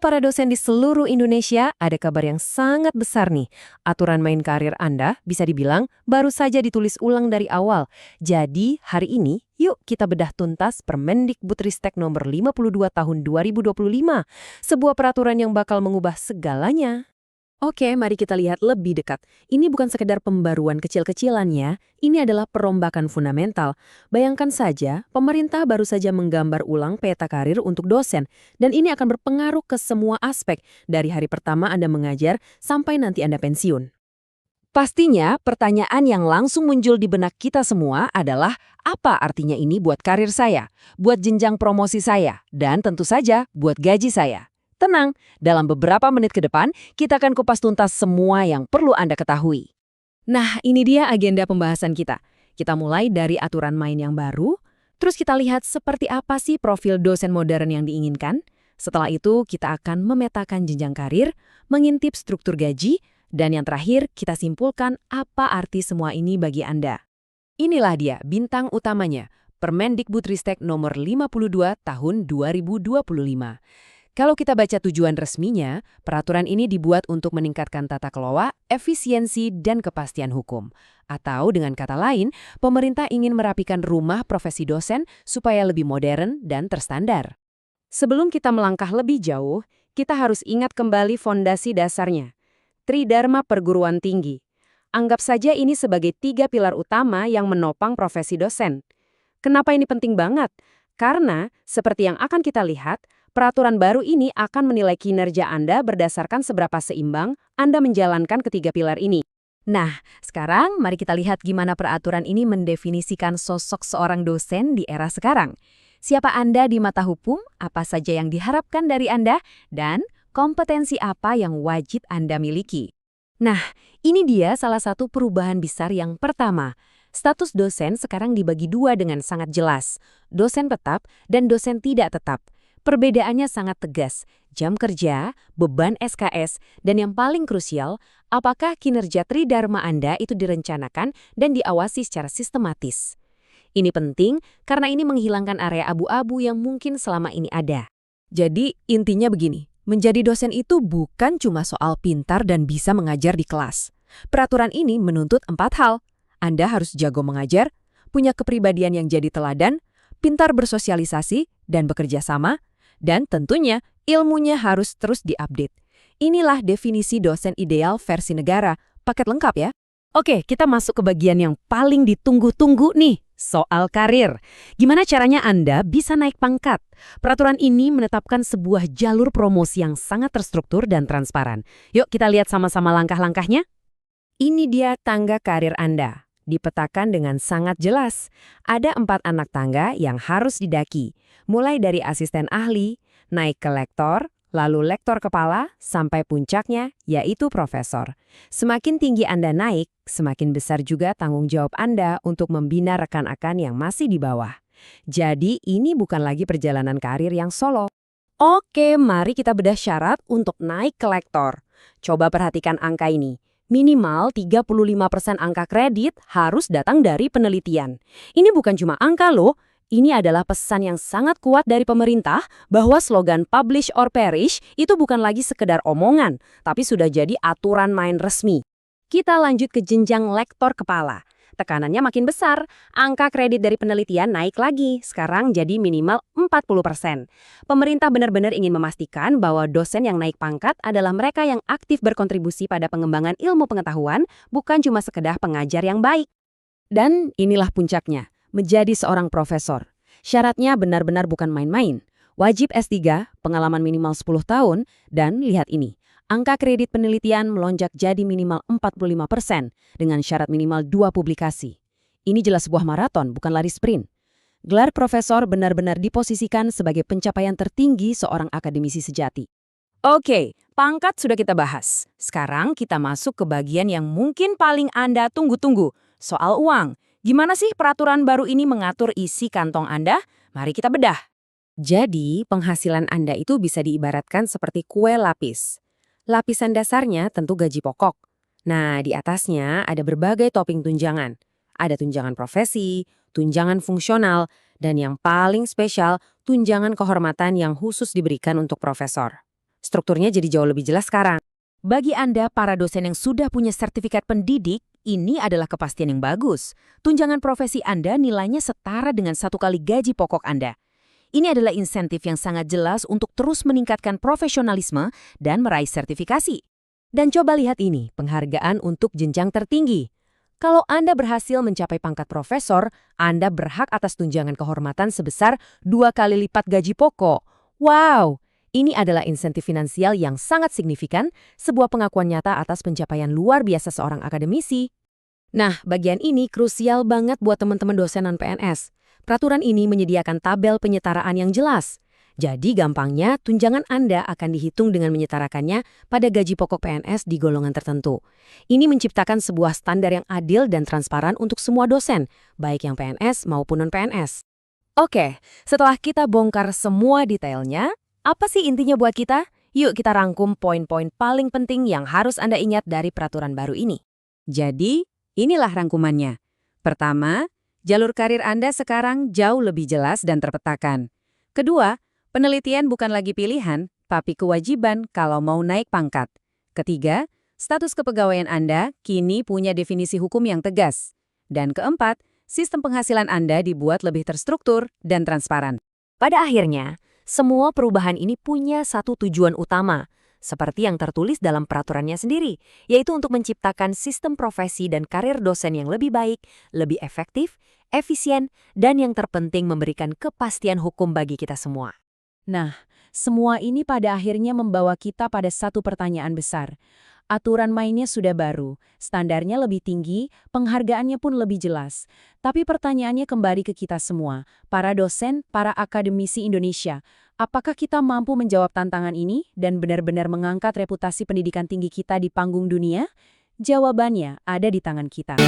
para dosen di seluruh Indonesia, ada kabar yang sangat besar nih. Aturan main karir Anda bisa dibilang baru saja ditulis ulang dari awal. Jadi, hari ini, yuk kita bedah tuntas Permendikbudristek nomor 52 tahun 2025. Sebuah peraturan yang bakal mengubah segalanya. Oke, mari kita lihat lebih dekat. Ini bukan sekedar pembaruan kecil-kecilannya, ini adalah perombakan fundamental. Bayangkan saja, pemerintah baru saja menggambar ulang peta karir untuk dosen, dan ini akan berpengaruh ke semua aspek, dari hari pertama Anda mengajar sampai nanti Anda pensiun. Pastinya, pertanyaan yang langsung muncul di benak kita semua adalah, apa artinya ini buat karir saya, buat jenjang promosi saya, dan tentu saja buat gaji saya? Tenang, dalam beberapa menit ke depan, kita akan kupas tuntas semua yang perlu Anda ketahui. Nah, ini dia agenda pembahasan kita. Kita mulai dari aturan main yang baru, terus kita lihat seperti apa sih profil dosen modern yang diinginkan. Setelah itu, kita akan memetakan jenjang karir, mengintip struktur gaji, dan yang terakhir, kita simpulkan apa arti semua ini bagi Anda. Inilah dia bintang utamanya, Permendikbudristek nomor 52 tahun 2025. Kalau kita baca tujuan resminya, peraturan ini dibuat untuk meningkatkan tata kelola, efisiensi, dan kepastian hukum. Atau dengan kata lain, pemerintah ingin merapikan rumah profesi dosen supaya lebih modern dan terstandar. Sebelum kita melangkah lebih jauh, kita harus ingat kembali fondasi dasarnya. Tridharma perguruan tinggi. Anggap saja ini sebagai 3 pilar utama yang menopang profesi dosen. Kenapa ini penting banget? Karena, seperti yang akan kita lihat, peraturan baru ini akan menilai kinerja Anda berdasarkan seberapa seimbang Anda menjalankan ketiga pilar ini. Nah, sekarang mari kita lihat gimana peraturan ini mendefinisikan sosok seorang dosen di era sekarang. Siapa Anda di mata hukum, apa saja yang diharapkan dari Anda, dan kompetensi apa yang wajib Anda miliki. Nah, ini dia salah satu perubahan besar yang pertama. Status dosen sekarang dibagi dua dengan sangat jelas, dosen tetap dan dosen tidak tetap. Perbedaannya sangat tegas, jam kerja, beban SKS, dan yang paling krusial, apakah kinerja Tridharma Anda itu direncanakan dan diawasi secara sistematis. Ini penting karena ini menghilangkan area abu-abu yang mungkin selama ini ada. Jadi, intinya begini, menjadi dosen itu bukan cuma soal pintar dan bisa mengajar di kelas. Peraturan ini menuntut 4 hal. Anda harus jago mengajar, punya kepribadian yang jadi teladan, pintar bersosialisasi dan bekerja sama, dan tentunya ilmunya harus terus diupdate. Inilah definisi dosen ideal versi negara, paket lengkap ya. Oke, kita masuk ke bagian yang paling ditunggu-tunggu nih, soal karir. Gimana caranya Anda bisa naik pangkat? Peraturan ini menetapkan sebuah jalur promosi yang sangat terstruktur dan transparan. Yuk kita lihat sama-sama langkah-langkahnya. Ini dia tangga karir Anda. Dipetakan dengan sangat jelas. Ada 4 anak tangga yang harus didaki, mulai dari asisten ahli, naik ke lektor, lalu lektor kepala, sampai puncaknya yaitu profesor. Semakin tinggi Anda naik, semakin besar juga tanggung jawab Anda untuk membina rekan-rekan yang masih di bawah. Jadi ini bukan lagi perjalanan karir yang solo. Oke, mari kita bedah syarat untuk naik ke lektor. Coba perhatikan angka ini. Minimal 35% angka kredit harus datang dari penelitian. Ini bukan cuma angka loh, ini adalah pesan yang sangat kuat dari pemerintah bahwa slogan publish or perish itu bukan lagi sekedar omongan, tapi sudah jadi aturan main resmi. Kita lanjut ke jenjang lektor kepala. Tekanannya makin besar, angka kredit dari penelitian naik lagi, sekarang jadi minimal 40%. Pemerintah benar-benar ingin memastikan bahwa dosen yang naik pangkat adalah mereka yang aktif berkontribusi pada pengembangan ilmu pengetahuan, bukan cuma sekedar pengajar yang baik. Dan inilah puncaknya, menjadi seorang profesor. Syaratnya benar-benar bukan main-main. Wajib S3, pengalaman minimal 10 tahun, dan lihat ini. Angka kredit penelitian melonjak jadi minimal 45% dengan syarat minimal 2 publikasi. Ini jelas sebuah maraton, bukan lari sprint. Gelar profesor benar-benar diposisikan sebagai pencapaian tertinggi seorang akademisi sejati. Oke, pangkat sudah kita bahas. Sekarang kita masuk ke bagian yang mungkin paling Anda tunggu-tunggu, soal uang. Gimana sih peraturan baru ini mengatur isi kantong Anda? Mari kita bedah. Jadi, penghasilan Anda itu bisa diibaratkan seperti kue lapis. Lapisan dasarnya tentu gaji pokok. Nah, di atasnya ada berbagai topping tunjangan. Ada tunjangan profesi, tunjangan fungsional, dan yang paling spesial, tunjangan kehormatan yang khusus diberikan untuk profesor. strukturnya jadi jauh lebih jelas sekarang. Bagi Anda, para dosen yang sudah punya sertifikat pendidik, ini adalah kepastian yang bagus. Tunjangan profesi Anda nilainya setara dengan 1 kali gaji pokok Anda. Ini adalah insentif yang sangat jelas untuk terus meningkatkan profesionalisme dan meraih sertifikasi. Dan coba lihat ini, penghargaan untuk jenjang tertinggi. Kalau Anda berhasil mencapai pangkat profesor, Anda berhak atas tunjangan kehormatan sebesar 2 kali lipat gaji pokok. Wow! Ini adalah insentif finansial yang sangat signifikan, sebuah pengakuan nyata atas pencapaian luar biasa seorang akademisi. Nah, bagian ini krusial banget buat teman-teman dosen non-PNS. Peraturan ini menyediakan tabel penyetaraan yang jelas. Jadi gampangnya, tunjangan Anda akan dihitung dengan menyetarakannya pada gaji pokok PNS di golongan tertentu. Ini menciptakan sebuah standar yang adil dan transparan untuk semua dosen, baik yang PNS maupun non-PNS. Oke, setelah kita bongkar semua detailnya, apa sih intinya buat kita? Yuk kita rangkum poin-poin paling penting yang harus Anda ingat dari peraturan baru ini. Jadi, inilah rangkumannya. Pertama, jalur karir Anda sekarang jauh lebih jelas dan terpetakan. Kedua, penelitian bukan lagi pilihan, tapi kewajiban kalau mau naik pangkat. Ketiga, status kepegawaian Anda kini punya definisi hukum yang tegas. Dan keempat, sistem penghasilan Anda dibuat lebih terstruktur dan transparan. Pada akhirnya, semua perubahan ini punya satu tujuan utama, seperti yang tertulis dalam peraturannya sendiri, yaitu untuk menciptakan sistem profesi dan karir dosen yang lebih baik, lebih efektif, efisien, dan yang terpenting memberikan kepastian hukum bagi kita semua. Nah, semua ini pada akhirnya membawa kita pada satu pertanyaan besar. Aturan mainnya sudah baru, standarnya lebih tinggi, penghargaannya pun lebih jelas. Tapi pertanyaannya kembali ke kita semua, para dosen, para akademisi Indonesia. Apakah kita mampu menjawab tantangan ini dan benar-benar mengangkat reputasi pendidikan tinggi kita di panggung dunia? Jawabannya ada di tangan kita.